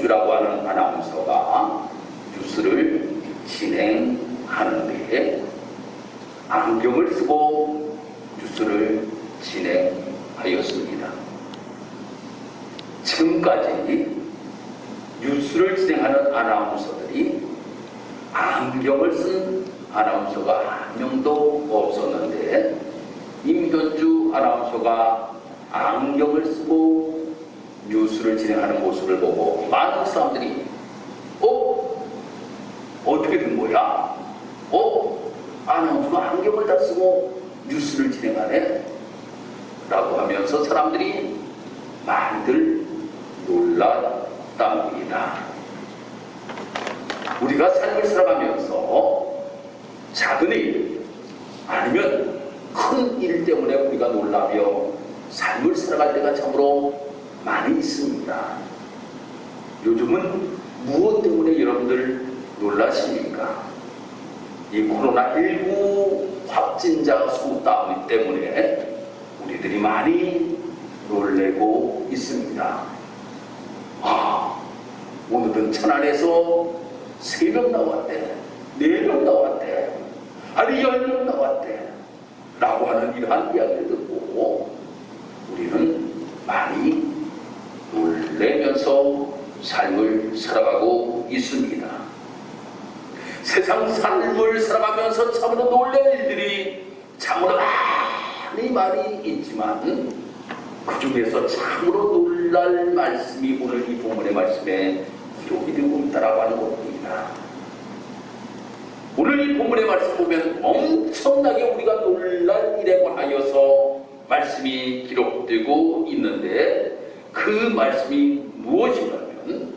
임현주라고 하는 아나운서가 뉴스를 진행하는데 안경을 쓰고 뉴스를 진행하였습니다. 지금까지 뉴스를 진행하는 아나운서들이 안경을 쓴 아나운서가 한 명도 없었는데 임현주 아나운서가 안경을 쓰고 뉴스를 진행하는 모습을 보고 많은 사람들이 어떻게 된 거야? 아나운서가 안경을 다 쓰고 뉴스를 진행하네? 라고 하면서 사람들이 많이들 놀랐답니다. 우리가 삶을 살아가면서 작은 일 아니면 큰 일 때문에 우리가 놀라며 삶을 살아갈 때가 참으로 많이 있습니다. 요즘은 무엇 때문에 여러분들 놀라십니까? 이 코로나19 확진자 수 때문에 우리들이 많이 놀래고 있습니다. 오늘은 천안에서 3명 나왔대, 4명 나왔대, 아니 10명 나왔대 라고 하는 이러한 이야기를 듣고 우리는 많이 놀래면서 삶을 살아가고 있습니다. 세상 삶을 살아가면서 참으로 놀랄 일들이 참으로 많이 있지만 그 중에서 참으로 놀랄 말씀이 오늘 이 본문의 말씀에 기록이 되고 있다라고 하는 겁니다. 오늘 이 본문의 말씀 보면 엄청나게 우리가 놀랄 일에 관하여서 말씀이 기록되고 있는데 그 말씀이 무엇인가면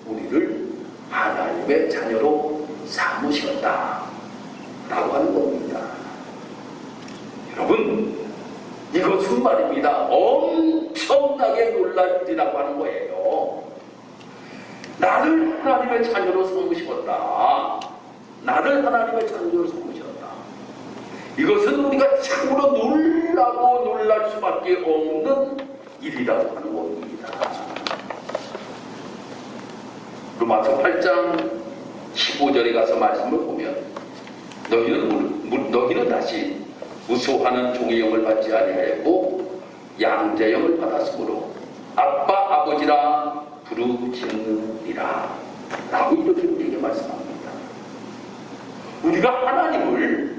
우리를 하나님의 자녀로 삼으셨다 라고 하는 겁니다. 여러분, 이것은 말입니다. 엄청나게 놀랄 일이라고 하는 거예요. 나를 하나님의 자녀로 삼으셨다. 나를 하나님의 자녀로 삼으셨다. 이것은 우리가 참으로 놀라고 놀랄 수밖에 없는 일이라고 하는 겁니다. 로마서 8장 15절에 가서 말씀을 보면 너희는 다시 무소하는 종의 영을 받지 아니하였고 양자의 영을 받았으므로 아빠 아버지라 부르짖느니라 라고 이렇게 우리에게 말씀합니다. 우리가 하나님을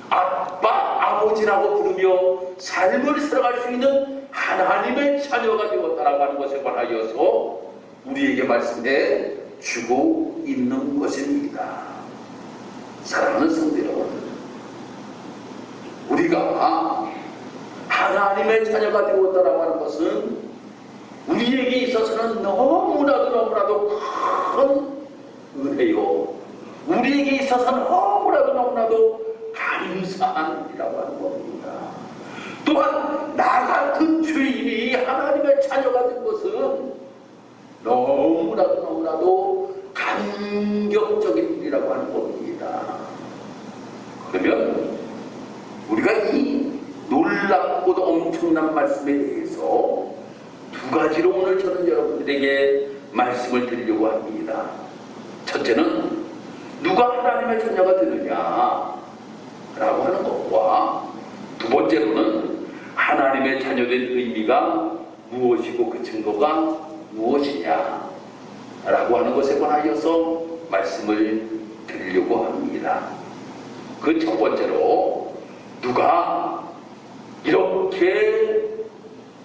아빠 아버지라고 부르며 삶을 살아갈 수 있는 하나님의 자녀가 되었다라고 하는 것에 관하여서 우리에게 말씀해 주고 있는 것입니다. 사랑하는 성도 여러분, 우리가 하나님의 자녀가 되었다라고 하는 것은 우리에게 있어서는 너무나도 큰 은혜요, 우리에게 있어서는 너무나도 감사한 일이라고 하는 겁니다. 또한 나 같은 죄인이 하나님의 자녀가 된 것은 너무나도 감격적인 일이라고 하는 겁니다. 그러면 우리가 이 놀랍고도 엄청난 말씀에 대해서 두 가지로 오늘 저는 여러분들에게 말씀을 드리려고 합니다. 첫째는 누가 하나님의 자녀가 되느냐 라고 하는 것과 두 번째로는 하나님의 자녀된 의미가 무엇이고 그 증거가 무엇이냐 라고 하는 것에 관하여서 말씀을 드리려고 합니다. 그 첫 번째로 누가 이렇게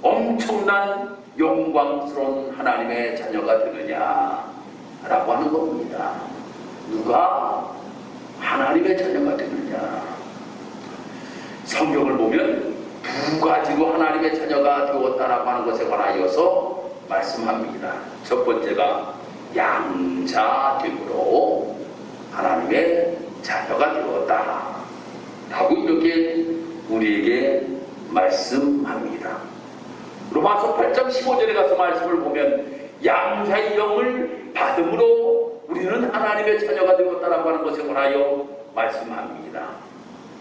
엄청난 영광스러운 하나님의 자녀가 되느냐 라고 하는 겁니다. 누가 하나님의 자녀가 되느냐. 성경을 보면 두 가지로 하나님의 자녀가 되었다라고 하는 것에 관하여서 말씀합니다. 첫 번째가 양자됨으로 하나님의 자녀가 되었다 라고 이렇게 우리에게 말씀합니다. 로마서 8장 15절에 가서 말씀을 보면 양자의 영을 받음으로 우리는 하나님의 자녀가 되었다라고 하는 것에 관하여 말씀합니다.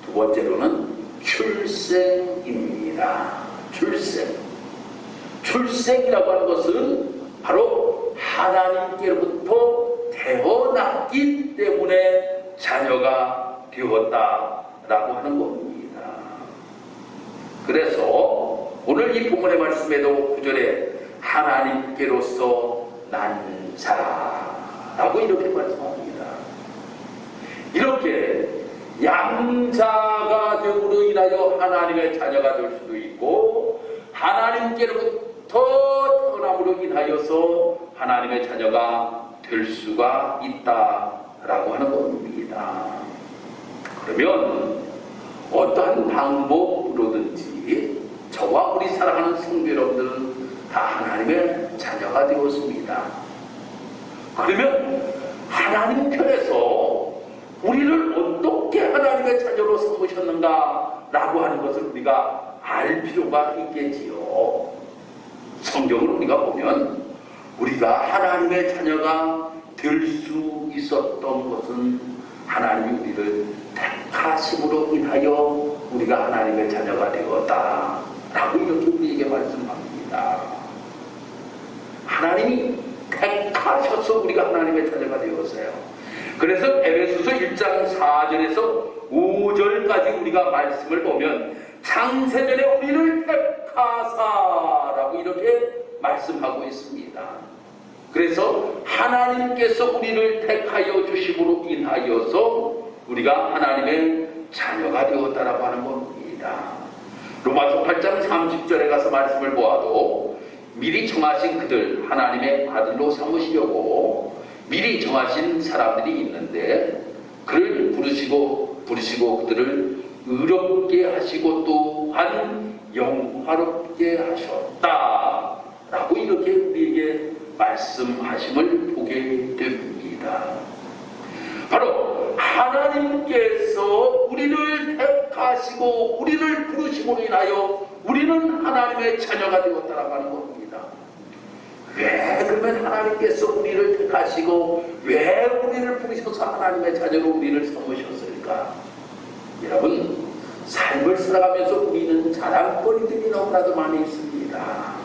두 번째로는 출생입니다. 출생이라고 하는 것은 바로 하나님께로부터 태어났기 때문에 자녀가 되었다라고 하는 겁니다. 그래서 오늘 이 본문의 말씀에도 9절에 하나님께로서 난 자라고 이렇게 말씀합니다. 이렇게 양자가 됨으로 인하여 하나님의 자녀가 될 수도 있고, 하나님께로부터 태어남으로 인하여서 하나님의 자녀가 될 수가 있다라고 하는 겁니다. 그러면 어떠한 방법으로든지 저와 우리 사랑하는 성도 여러분들은 다 하나님의 자녀가 되었습니다. 그러면 하나님 편에서 우리를 어떻게 하나님의 자녀로 삼으셨는가 라고 하는 것을 우리가 알 필요가 있겠지요. 성경을 우리가 보면 우리가 하나님의 자녀가 될 수 있었던 것은 하나님이 우리를 택하심으로 인하여 우리가 하나님의 자녀가 되었다 라고 이렇게 우리에게 말씀합니다. 하나님이 택하셔서 우리가 하나님의 자녀가 되었어요. 그래서 에베소서 1장 4절에서 5절까지 우리가 말씀을 보면 창세전에 우리를 택하사라고 이렇게 말씀하고 있습니다. 그래서 하나님께서 우리를 택하여 주심으로 인하여서 우리가 하나님의 자녀가 되었다라고 하는 겁니다. 로마서 8장 30절에 가서 말씀을 보아도 미리 정하신 그들 하나님의 아들로 삼으시려고 미리 정하신 사람들이 있는데 그를 부르시고 그들을 의롭게 하시고 또한 영화롭게 하셨다라고 이렇게 우리에게 말씀하심을 보게 됩니다. 바로 하나님께서 우리를 택하시고 우리를 부르심으로 인하여 우리는 하나님의 자녀가 되었다라고 하는 겁니다. 왜 그러면 하나님께서 우리를 택하시고 왜 우리를 부르셔서 하나님의 자녀로 우리를 삼으셨을까? 여러분, 삶을 살아가면서 우리는 자랑거리들이 너무나도 많이 있습니다.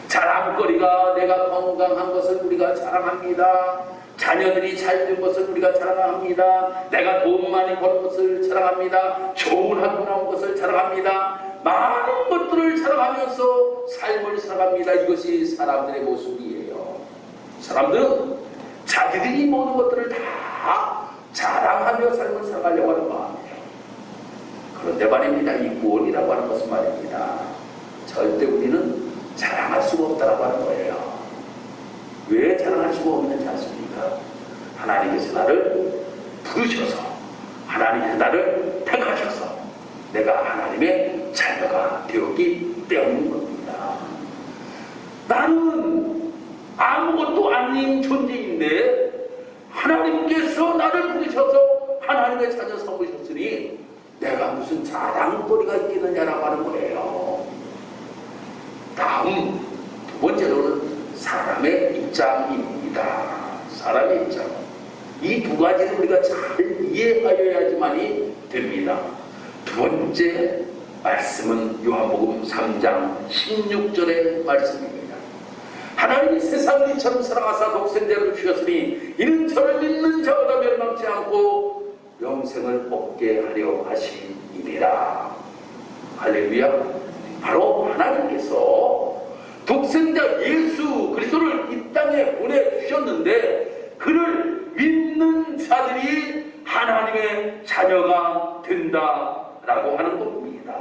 자랑거리가 내가 건강한 것을 우리가 자랑합니다. 자녀들이 잘 된 것을 우리가 자랑합니다. 내가 돈 많이 버는 것을 자랑합니다. 좋은 학교 나온 것을 자랑합니다. 많은 것들을 자랑하면서 삶을 살아갑니다. 이것이 사람들의 모습이에요. 사람들은 자기들이 모든 것들을 다 자랑하며 삶을 살아가려고 하는 마음이에요. 그런데 말입니다. 이 구원이라고 하는 것은 말입니다. 절대 우리는 자랑할 수가 없다고 하는 거예요. 왜 자랑할 수가 없는지 아십니까? 하나님께서 나를 부르셔서 하나님께서 나를 택하셔서 내가 하나님의 자녀가 되었기 때문인 겁니다. 나는 아무것도 아닌 존재인데 하나님께서 나를 부르셔서 하나님의 자녀 삼으셨으니 내가 무슨 자랑거리가 있겠느냐라고 하는 거예요. 다음 두 번째로는 사람의 입장입니다. 사람의 입장. 이 두 가지를 우리가 잘 이해하여야지만이 됩니다. 두 번째 말씀은 요한복음 3장 16절의 말씀입니다. 하나님이 세상을 이처럼 사랑하사 독생자를 주셨으니 이는 저를 믿는 자마다 멸망치 않고 영생을 얻게 하려 하심이니라. 할렐루야. 바로 하나님께서 독생자 예수 그리스도를 이 땅에 보내주셨는데 그를 믿는 자들이 하나님의 자녀가 된다라고 하는 겁니다.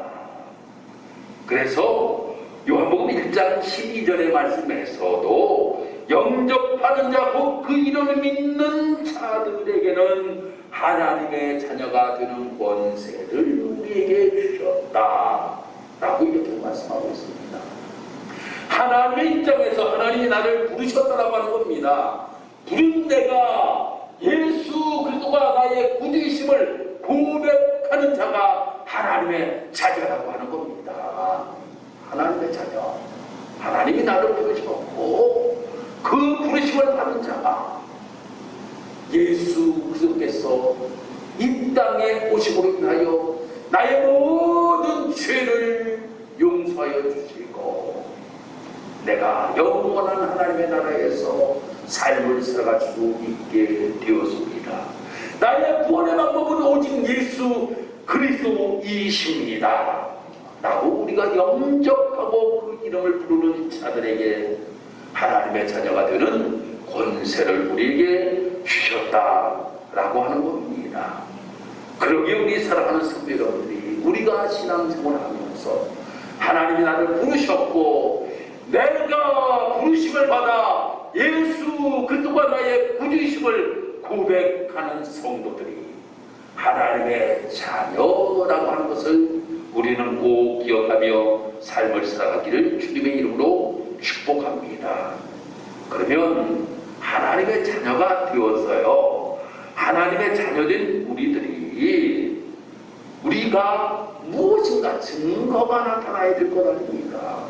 그래서 요한복음 1장 12절의 말씀에서도 영접하는 자 곧 그 이름을 믿는 자들에게는 하나님의 자녀가 되는 권세를 우리에게 주셨다라고 이렇게 말씀하고 있습니다. 하나님의 입장에서 하나님이 나를 부르셨다라고 하는 겁니다. 부른 내가 예수 그리스도가 나의 구주이심을 고백하는 자가 하나님의 자녀라고 하는 겁니다. 하나님의 자녀. 하나님이 나를 부르셨고 그 부르심을 받은 자가 예수 그리스도께서 이 땅에 오심으로 인하여 나의 모든 죄를 용서하여 주시고 내가 영원한 하나님의 나라에서 삶을 살아갈 수 있게 되었습니다. 나의 구원의 방법은 오직 예수 그리스도이십니다 라고 우리가 영접하고 그 이름을 부르는 자들에게 하나님의 자녀가 되는 권세를 우리에게 주셨다라고 하는 겁니다. 그러기에 우리 사랑하는 성도 여러분들이 우리가 신앙생활을 하면서 하나님이 나를 부르셨고 내가 부르심을 받아 예수 그리스도가 나의 구주이심을 고백하는 성도들이 하나님의 자녀라고 하는 것을 우리는 꼭 기억하며 삶을 살아가기를 주님의 이름으로 축복합니다. 그러면 하나님의 자녀가 되었어요. 하나님의 자녀된 우리들이 우리가 무엇인가 증거가 나타나야 될 것 아닙니까?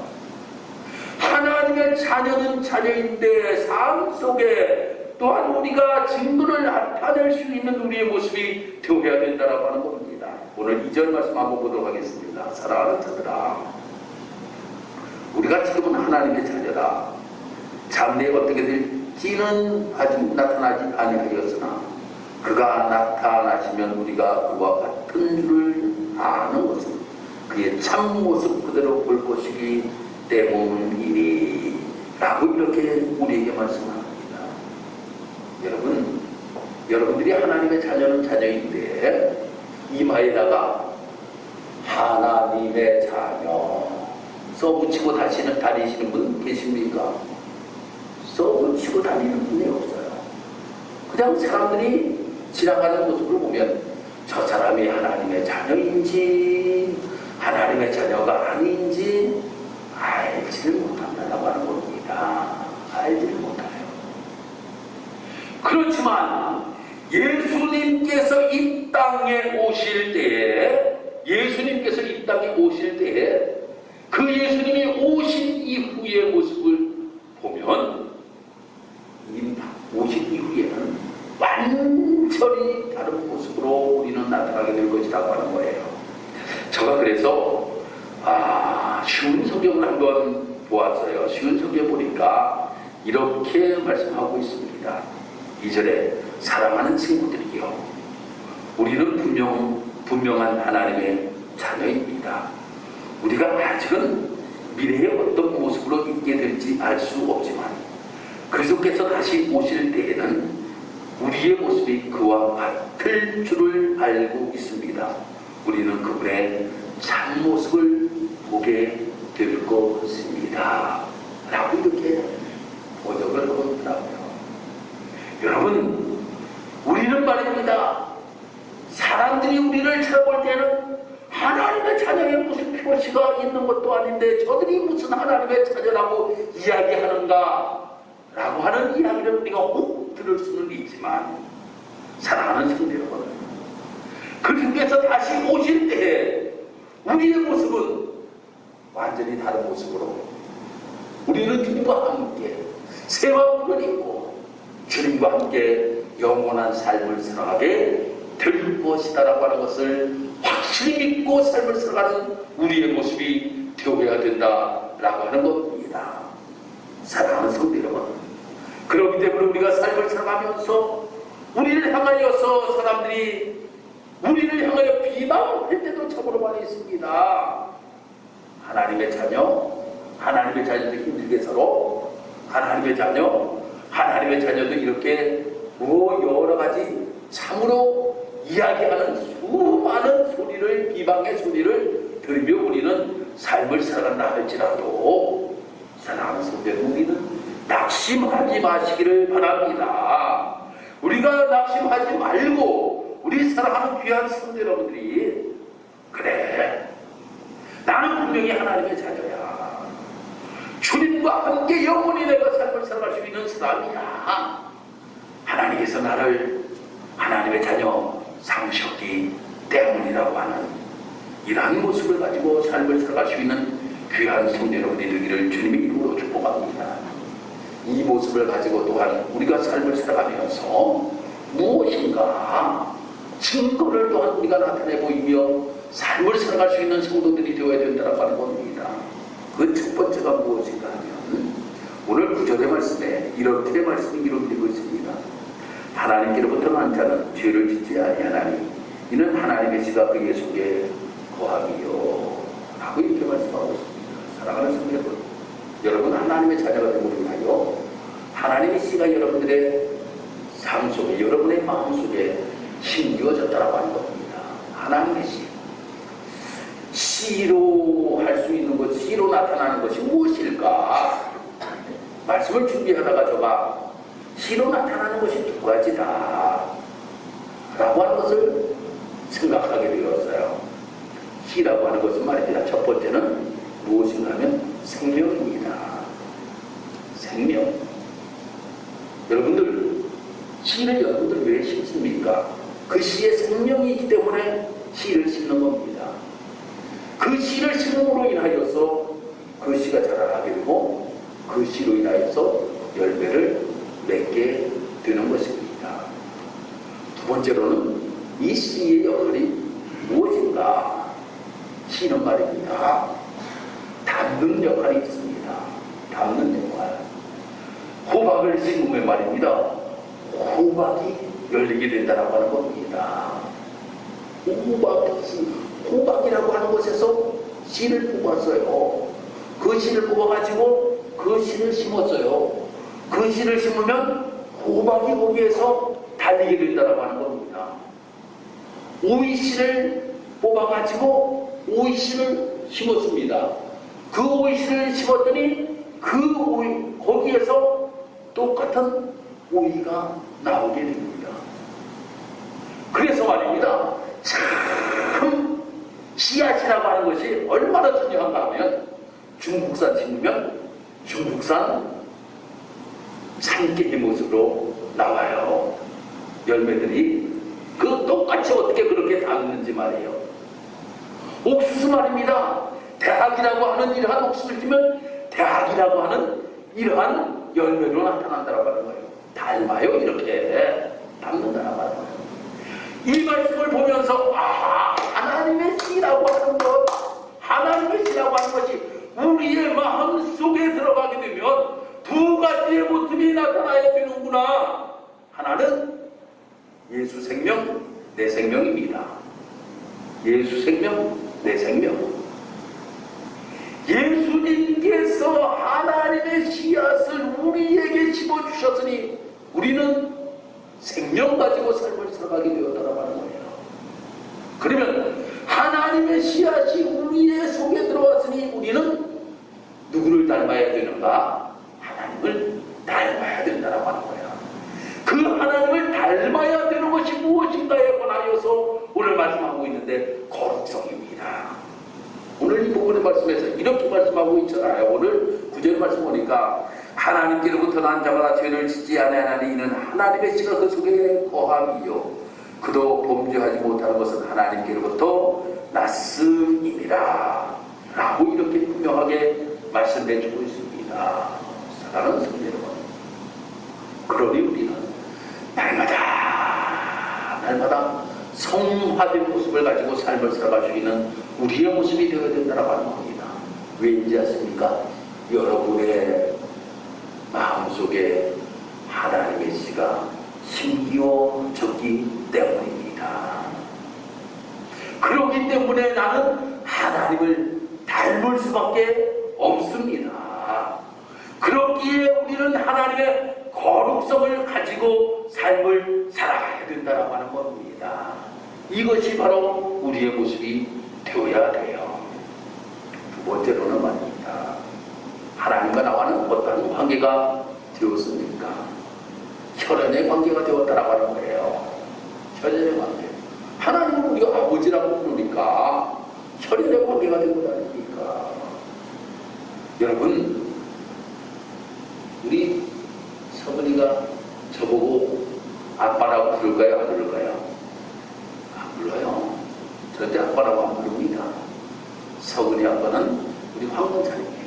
하나님의 자녀는 자녀인데 삶 속에 또한 우리가 증거를 나타낼 수 있는 우리의 모습이 되어야 된다고 하는 겁니다. 오늘 2절 말씀 한번 보도록 하겠습니다. 사랑하는 자들아, 우리가 지금은 하나님의 자녀다. 장래에 어떻게 될지는 아직 나타나지 아니하였으나 그가 나타나시면 우리가 그와 같은 줄을 아는 것은 그의 참모습 그대로 볼 것이기 때문이니 라고 이렇게 우리에게 말씀합니다. 여러분들이 하나님의 자녀는 자녀인데 이마에다가 하나님의 자녀 써붙이고 다니시는 분 계십니까? 써붙이고 다니는 분이 없어요. 그냥 사람들이 지나가는 모습을 보면 저 사람이 하나님의 자녀인지 하나님의 자녀가 아닌지 알지를 못한다고 하는 겁니다. 알지를 못해요. 그렇지만 예수님께서 이 땅에 오실 때에 그 예수님이 오신 이후의 모습을 보면 오신 이후에는 완전히 다른 모습으로 우리는 나타나게 될 것이라고 하는 거예요. 제가 그래서 쉬운 성경을 한번 보았어요. 쉬운 성경 보니까 이렇게 말씀하고 있습니다. 2절에 사랑하는 친구들이요, 우리는 분명한 하나님의 자녀입니다. 우리가 아직은 미래에 어떤 모습으로 있게 될지 알 수 없지만 그리스도께서 다시 오실 때에는 우리의 모습이 그와 같을 줄을 알고 있습니다. 우리는 그분의 참모습을 보게 될 것입니다 라고 이렇게 번역을 하고 있더라고요. 여러분, 우리는 말입니다, 사람들이 우리를 찾아볼 때는 하나님의 자녀의 무슨 표시가 있는 것도 아닌데 저들이 무슨 하나님의 자녀라고 이야기하는가 라고 하는 이야기를 우리가 꼭 들을 수는 있지만, 사랑하는 성도 여러분, 그분께서 다시 오실 때에 우리의 모습은 완전히 다른 모습으로 우리는 주님과 함께 새 마음을 입고 주님과 함께 영원한 삶을 살아가게 될 것이다라고 하는 것을 확실히 믿고 삶을 살아가는 우리의 모습이 되어야 된다라고 하는 겁니다. 사랑하는 성도 여러분, 그렇기 때문에 우리가 삶을 살아가면서 우리를 향하여서 사람들이 우리를 향하여 비방할 때도 참으로 많이 있습니다. 하나님의 자녀도 힘들게 서로 하나님의 자녀도 이렇게 여러 가지 참으로 이야기하는 수많은 소리를, 비방의 소리를 들으며 우리는 삶을 살아간다 할지라도 사랑하는 성도 여러분, 우리는 낙심하지 마시기를 바랍니다. 우리가 낙심하지 말고 우리 사랑하는 귀한 성도 여러분들이, 그래, 나는 분명히 하나님의 자녀야, 주님과 함께 영원히 내가 삶을 살아갈 수 있는 사람이야, 하나님께서 나를 하나님의 자녀 삼으셨기 때문이라고 하는 이러한 모습을 가지고 삶을 살아갈 수 있는 귀한 성도 여러분들이 되기를 주님의 이름으로 축복합니다. 이 모습을 가지고 또한 우리가 삶을 살아가면서 무엇인가 증거를 또한 우리가 나타내 보이며 삶을 살아갈 수 있는 성도들이 되어야 된다고 하는 겁니다. 그 첫 번째가 무엇인가 하면 오늘 구절의 말씀에 이렇게 말씀이 기록되고 있습니다. 하나님께로부터 난 자는 죄를 짓지 아니하나니 이는 하나님의 씨가 그의 속에 거함이요 라고 이렇게 말씀하고 있습니다. 사랑하는 성도 여러분, 하나님의 자녀가 되고 있나요? 하나님의 씨가 여러분들의 삶 속에, 여러분의 마음 속에 심겨졌다라고 하는 겁니다. 하나님의 씨. 시로 할 수 있는 것, 시로 나타나는 것이 무엇일까? 말씀을 준비하다가 제가 시로 나타나는 것이 두 가지다 라고 하는 것을 생각하게 되었어요. 시라고 하는 것은 말입니다. 첫 번째는 무엇인가 하면 생명입니다. 생명. 여러분들, 시를 여러분들 왜 심습니까? 그 시에 생명이 있기 때문에 시를 심는 겁니다. 그 시를 심음으로 인하여서 그 시가 자라나게 되고 그 시로 인하여서 열매를 맺게 되는 것입니다. 두 번째로는 이 시의 역할이 무엇인가? 시는 말입니다. 담는 역할이 있습니다. 담는 역할. 호박을 심으면 말입니다. 호박이 열리게 된다고 하는 겁니다. 호박이라고 하는 곳에서 씨를 뽑았어요. 그 씨를 뽑아가지고 그 씨를 심었어요. 그 씨를 심으면 호박이 거기에서 달리게 된다고 하는 겁니다. 오이씨를 뽑아가지고 오이씨를 심었습니다. 그 오이씨를 심었더니 그 오이, 거기에서 똑같은 오이가 나오게 됩니다. 그래서 말입니다. 참 씨앗이라고 하는 것이 얼마나 중요한가 하면 중국산 심으면 중국산 참깨의 모습으로 나와요. 열매들이 그 똑같이 어떻게 그렇게 닿는지 말이에요. 옥수수 말입니다. 대학이라고 하는 이러한 옥수수를 주면 대학이라고 하는 이러한 열매로 나타난다고 하는 거예요. 닮아요. 이렇게 닮는다고 하는 거예요. 이 말씀을 보면서 하나님의 씨라고 하는 것, 하나님의 씨라고 하는 것이 우리의 마음 속에 들어가게 되면 두 가지의 모습이 나타나야 되는구나. 하나는 예수 생명, 내 생명입니다. 예수 생명, 내 생명. 예수님께서 하나님의 씨앗을 우리에게 심어주셨으니 우리는 생명 가지고 삶을 살아가게 되었다고 하는 거예요. 그러면 하나님의 씨앗이 우리의 속에 들어왔으니 우리는 누구를 닮아야 되는가? 하나님을 닮아야 된다고 하는 거예요. 그 하나님을 닮아야 되는 것이 무엇인가에 관하여서 오늘 말씀하고 있는데 거룩성입니다. 오늘 이 부분의 말씀에서 이렇게 말씀하고 있잖아요. 오늘 구절 말씀 보니까 하나님께로부터 난 자마다 죄를 짓지 아니하나니 이는 하나님의 씨가 그 속에 거함이요 그도 범죄하지 못하는 것은 하나님께로부터 났음이니라 라고 이렇게 분명하게 말씀해 주고 있습니다. 사랑하는 성도 여러분, 그러니 우리는 날마다 성화된 모습을 가지고 삶을 살아갈 수 있는 우리의 모습이 되어야 된다고 하는 겁니다. 왜인지 아십니까? 여러분의 마음속에 하나님의 씨가 심겨졌기 때문입니다. 그렇기 때문에 나는 하나님을 닮을 수밖에 없습니다. 그렇기에 우리는 하나님의 거룩성을 가지고 삶을 살아가야 된다고 하는 겁니다. 이것이 바로 우리의 모습이 되어야 돼요. 두 번째로는 말입니다. 하나님과 나와는 어떤 관계가 되었습니까? 혈연의 관계가 되었다라고 하는 거예요. 혈연의 관계. 하나님은 우리가 아버지라고 부르니까 혈연의 관계가 되고 다닙니까? 여러분, 우리 서은이가 저보고 아빠라고 부를까요? 안 부를까요? 안 불러요. 절대 아빠라고 안 부릅니다. 서은이 아빠는 우리 황건사님이에요.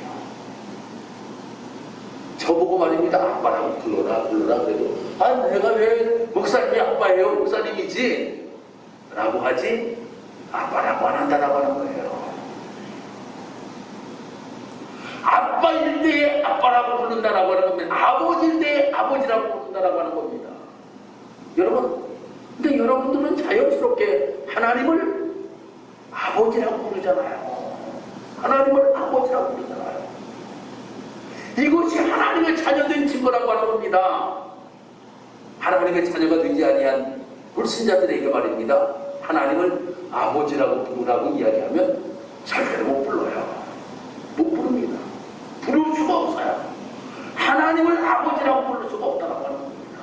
저보고 말입니다. 아빠라고 불러라 그래도 내가 왜 목사님이 아빠예요? 목사님이지? 라고 하지 아빠라고 안 한다라고 하는 거예요. 아빠일 때에 아빠라고 부른다라고 하는 겁니다. 아버지일 때에 아버지라고 부른다라고 하는 겁니다. 여러분, 근데 여러분들은 자연스럽게 하나님을 아버지라고 부르잖아요. 하나님을 아버지라고 부르잖아요. 이것이 하나님의 자녀된 증거라고 하는 겁니다. 하나님의 자녀가 되지 아니한 불신자들에게 말입니다. 하나님을 아버지라고 부르라고 이야기하면 절대로 못 불러요. 못 부릅니다. 부를 수가 없어요. 하나님을 아버지라고 부를 수가 없다고 하는 겁니다.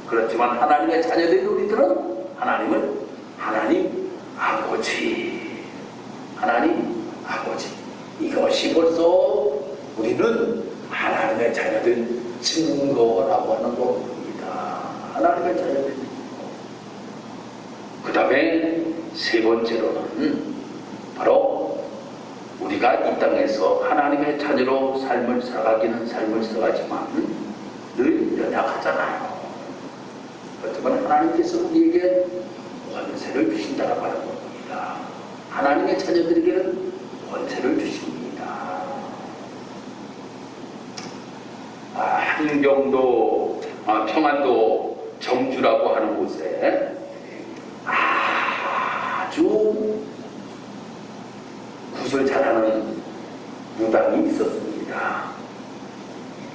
그렇지만 하나님의 자녀된 우리들은 하나님을 하나님 아버지, 하나님 아버지, 이것이 벌써 우리는 하나님의 자녀된 증거라고 하는 겁니다. 하나님의 자녀된 증거. 그 다음에 세 번째로는 바로 우리가 이 땅에서 하나님의 자녀로 삶을 살아가기는 삶을 살아가지만 늘 연약하잖아요. 그렇지만 하나님께서 우리에게 권세를 주신다고 하는 겁니다. 하나님의 자녀들에게는 권세를 주십니다. 한경도, 평안도 정주라고 하는 곳에 아주 굿을 잘하는 무당이 있었습니다.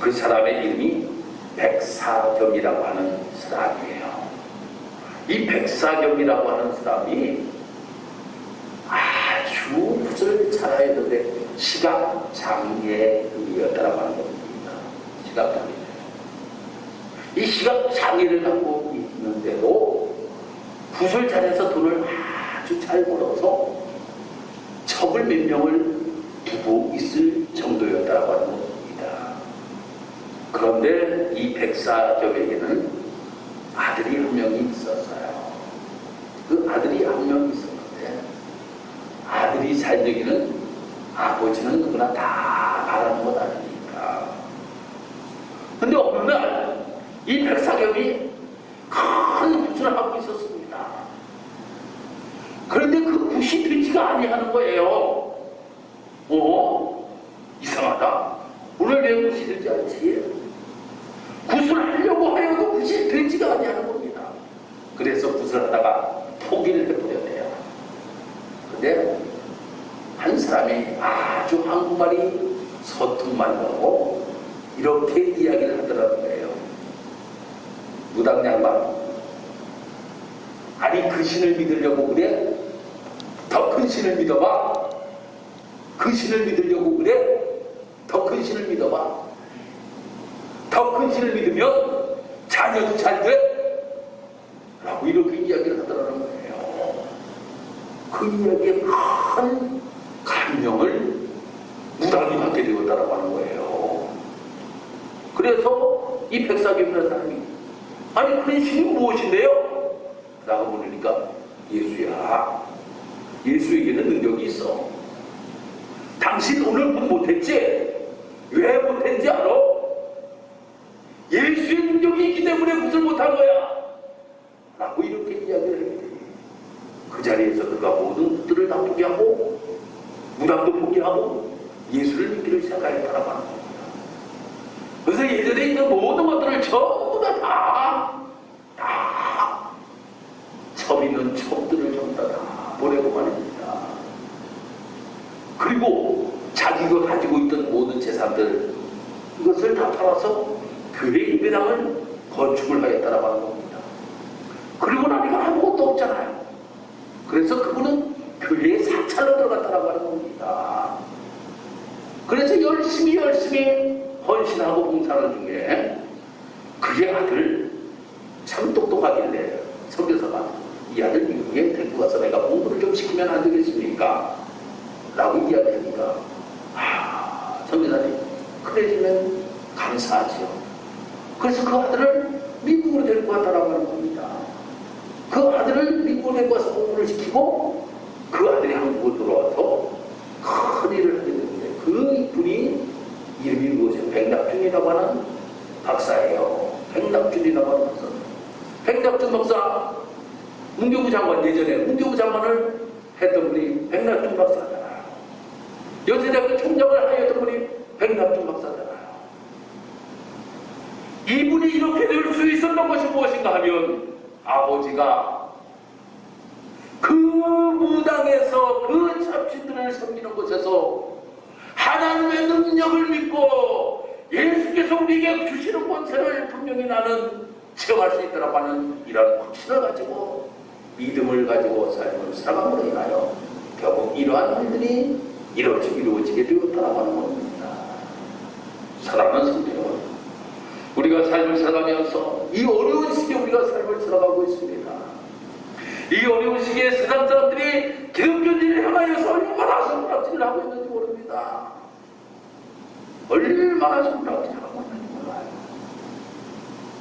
그 사람의 이름이 백사겸이라고 하는 사람이에요. 이 백사겸이라고 하는 사람이 아주 굿을 잘하였는데 시각장애인이었다고 하는 겁니다. 시각장애. 이 시각장애를 갖고 있는데도 굿을 잘해서 돈을 아주 잘 벌어서 첩을 몇 명을 두고 있을 정도였다고 하는 겁니다. 그런데 이 백사겸에게는 아들이 한 명이 있었어요. 그 아들이 한 명이 있었는데 아들이 살려기는 아버지는 누구나 다 바라는 것 아닙니까? 근데 어느 날 이 백사겸이 큰 굿을 하고 있었습니다. 그런데 그 굿이 되지가 아니하는 거예요. 이상하다. 오늘 왜 굿이 되지 않지? 굿을 하려고 하여도 굿이 되지가 아니하는 겁니다. 그래서 굿을 하다가 포기를 해버렸대요. 근데 한 사람이 아주 한국말이 서툴만하고 이렇게 이야기를 하더라는 거예요. 무당 양반, 아니 그 신을 믿으려고 그래? 더 큰 신을 믿어봐. 그 신을 믿으려고 그래? 더 큰 신을 믿어봐. 더 큰 신을 믿으면 자녀도 잘 돼? 라고 이렇게 이야기를 하더라는 거예요. 그 이야기에 큰 감명을 무당이 받게 되었다라고 하는 거예요. 그래서 이 백사겸이라는 사람이 아니 그 신이 무엇인데요? 라고 물으니까 예수야. 예수에게는 능력이 있어. 당신 오늘 굿 못했지? 왜 못했는지 알아? 예수의 능력이 있기 때문에 굿을 못한 거야. 라고 이렇게 이야기를 했더니 그 자리에서 그가 모든 굿들을 다 포기하고 무당도 포기하고 예수를 믿기를 시작하였다라고 하는 겁니다. 그래서 예전에 있는 모든 것들을 전부 다 첩 있는 첩들을 전부 다 보내고 말입니다. 그리고 자기가 가지고 있던 모든 재산들 이것을 다 팔아서 교회 예배당을 건축을 하였다라고 하는 겁니다. 그리고 나니까 아무것도 없잖아요. 그래서 그분은 교회에 사찰로 들어갔다라고 하는 겁니다. 그래서 열심히 헌신하고 봉사하는 중에 그의 아들 참 똑똑하길래 선교사가 이 아들 미국에 데리고 가서 내가 공부를 좀 시키면 안 되겠습니까? 라고 이야기하니까 선교사님 그래주면 감사하죠. 그래서 그 아들을 미국으로 데리고 갔다라고 하는 겁니다. 그 아들을 미국으로 데리고 가서 공부를 시키고 그 아들이 한국으로 들어와서 큰 일을 하게 되는데 그 분이 이름이 무엇이에요? 백낙준이라고 하는 박사예요. 백낙준이라고 하는 박사. 백낙준 박사, 문교부 장관, 예전에 문교부 장관을 했던 분이 백낙준 박사잖아요. 여세대학교 총장을 하였던 분이 백남준 박사잖아요. 이분이 이렇게 될 수 있었던 것이 무엇인가 하면 아버지가 그 무당에서 그 잡신들을 섬기는 곳에서 하나님의 능력을 믿고 예수께서 우리에게 주시는 권세를 분명히 나는 체험할 수 있다고 하는 이런 확신을 가지고 믿음을 가지고 삶을 살아감으로 인하여 결국 이러한 일들이 이루어지게 되었다고 하는 겁니다. 사랑하는 성도 여러분, 우리가 삶을 살아가면서 이 어려운 시기에 우리가 삶을 살아가고 있습니다. 이 어려운 시기에 세상 사람들이 기독교인을 향하여서 얼마나 손가락질을 하고 있는지 모릅니다. 얼마나 손가락질을 하고 있는지 몰라요.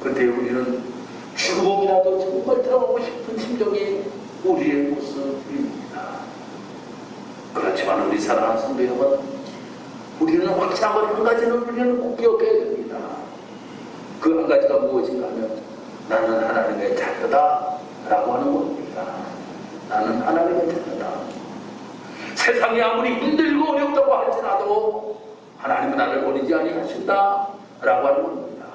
그때 우리는 죽음이라도 정말 들어가고 싶은 심정이 우리의 모습입니다. 그렇지만 우리 사랑하는 성도 여러분, 우리는 확실한 한 가지는 우리는 꼭 기억해야 됩니다. 그 한 가지가 무엇인가 하면 나는 하나님의 자녀다 라고 하는 겁니다. 나는 하나님의 자녀다. 세상이 아무리 힘들고 어렵다고 할지라도 하나님은 나를 버리지 아니하신다 라고 하는 겁니다.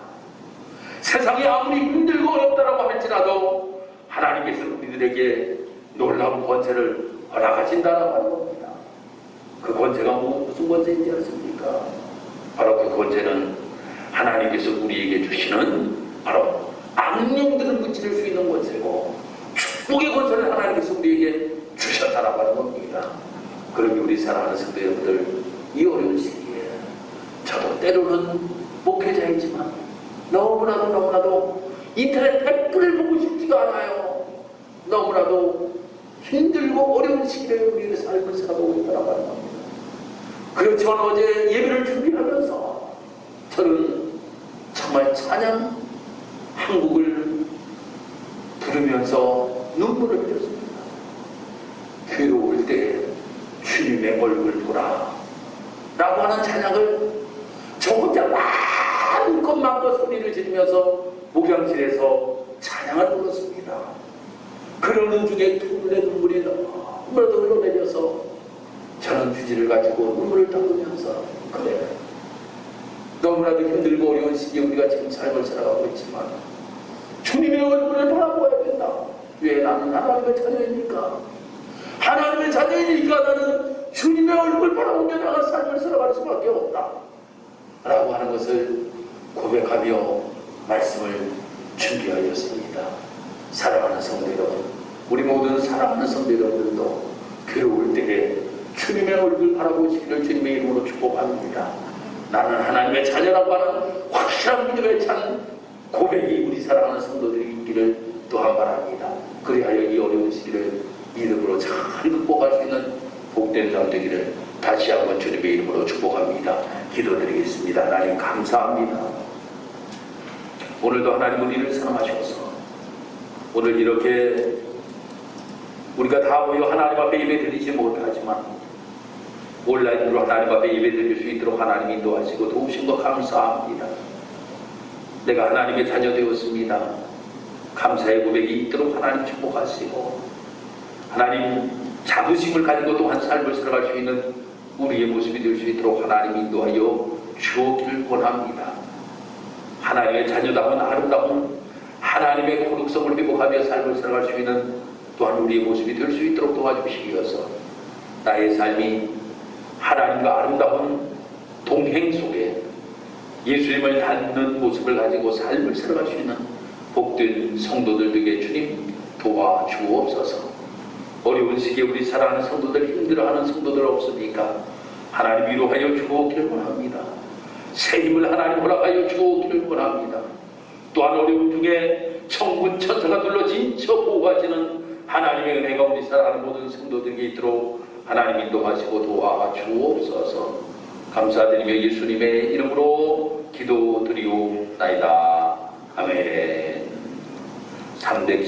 세상이 아무리 힘들고 어렵다고 할지라도 하나님께서 우리들에게 놀라운 권세를 허락하신다라고 하는 겁니다. 그 권세가 무슨 권세인지 아십니까? 바로 그 권세는 하나님께서 우리에게 주시는 바로 악령들을 무찌를 수 있는 권세고 축복의 권세를 하나님께서 우리에게 주셨다라고 하는 겁니다. 그러니 우리 사랑하는 성도 여러분들, 이 어려운 시기에 저도 때로는 목회자이지만 너무나도 인터넷 댓글을 보고 싶지가 않아요. 너무나도 힘들고 어려운 시기에 우리의 삶을 살아가고 있다고 하는 겁니다. 그렇지만 어제 예배를 준비하면서 저는 정말 찬양 한 곡을 부르면서 눈물을 흘렸습니다. 괴로울 때 주님의 얼굴 보라 라고 하는 찬양을 저 혼자 마음껏 소리를 지르면서 목양실에서 찬양을 불렀습니다. 그러는 중에 둘의 눈물이 너무나도 흘러내려서 저는 휴지를 가지고 눈물을 닦으면서 그래, 너무나도 힘들고 어려운 시기에 우리가 지금 삶을 살아가고 있지만 주님의 얼굴을 바라보아야 된다. 왜? 나는 하나님의 자녀이니까. 하나님의 자녀이니까 나는 주님의 얼굴 바라보며 내가 삶을 살아갈 수밖에 없다 라고 하는 것을 고백하며 말씀을 준비하였습니다. 사랑하는 성도 여러분, 우리 모든 사랑하는 성도 여러분들도 괴로울 때에 주님의 얼굴 바라보시기를 주님의 이름으로 축복합니다. 나는 하나님의 자녀라고 하는 확실한 믿음에 찬 고백이 우리 사랑하는 성도들이 있기를 또한 바랍니다. 그리하여 이 어려운 시기를 믿음으로 잘 극복할 수 있는 복된 삶 되기를 다시 한번 주님의 이름으로 축복합니다. 기도드리겠습니다. 하나님 감사합니다. 오늘도 하나님 우리를 사랑하셔서 오늘 이렇게 우리가 다 모여 하나님 앞에 예배드리지 못하지만 온라인으로 하나님 앞에 예배드릴 수 있도록 하나님 인도하시고 도우신 것 감사합니다. 내가 하나님의 자녀 되었습니다. 감사의 고백이 있도록 하나님 축복하시고 하나님 자부심을 가지고 또한 삶을 살아갈 수 있는 우리의 모습이 될 수 있도록 하나님 인도하여 주옵기를 원합니다. 하나님의 자녀다운 아름다운 하나님의 거룩성을 회복하며 삶을 살아갈 수 있는 또한 우리의 모습이 될 수 있도록 도와주시기여서 나의 삶이 하나님과 아름다운 동행 속에 예수님을 닮는 모습을 가지고 삶을 살아갈 수 있는 복된 성도들 되게 주님 도와주옵소서. 어려운 시기에 우리 사랑하는 성도들, 힘들어하는 성도들 없습니까? 하나님 위로하여 주옵기를 원합니다. 새 힘을 하나님 허락하여 주옵기를 원합니다. 또한 어려움 중에 천군 천사가 둘러진 저 보호하시는 하나님의 은혜가 우리 사랑하는 모든 성도들에게 있도록 하나님 인도하시고 도와주옵소서. 감사드리며 예수님의 이름으로 기도드리옵나이다. 아멘. 300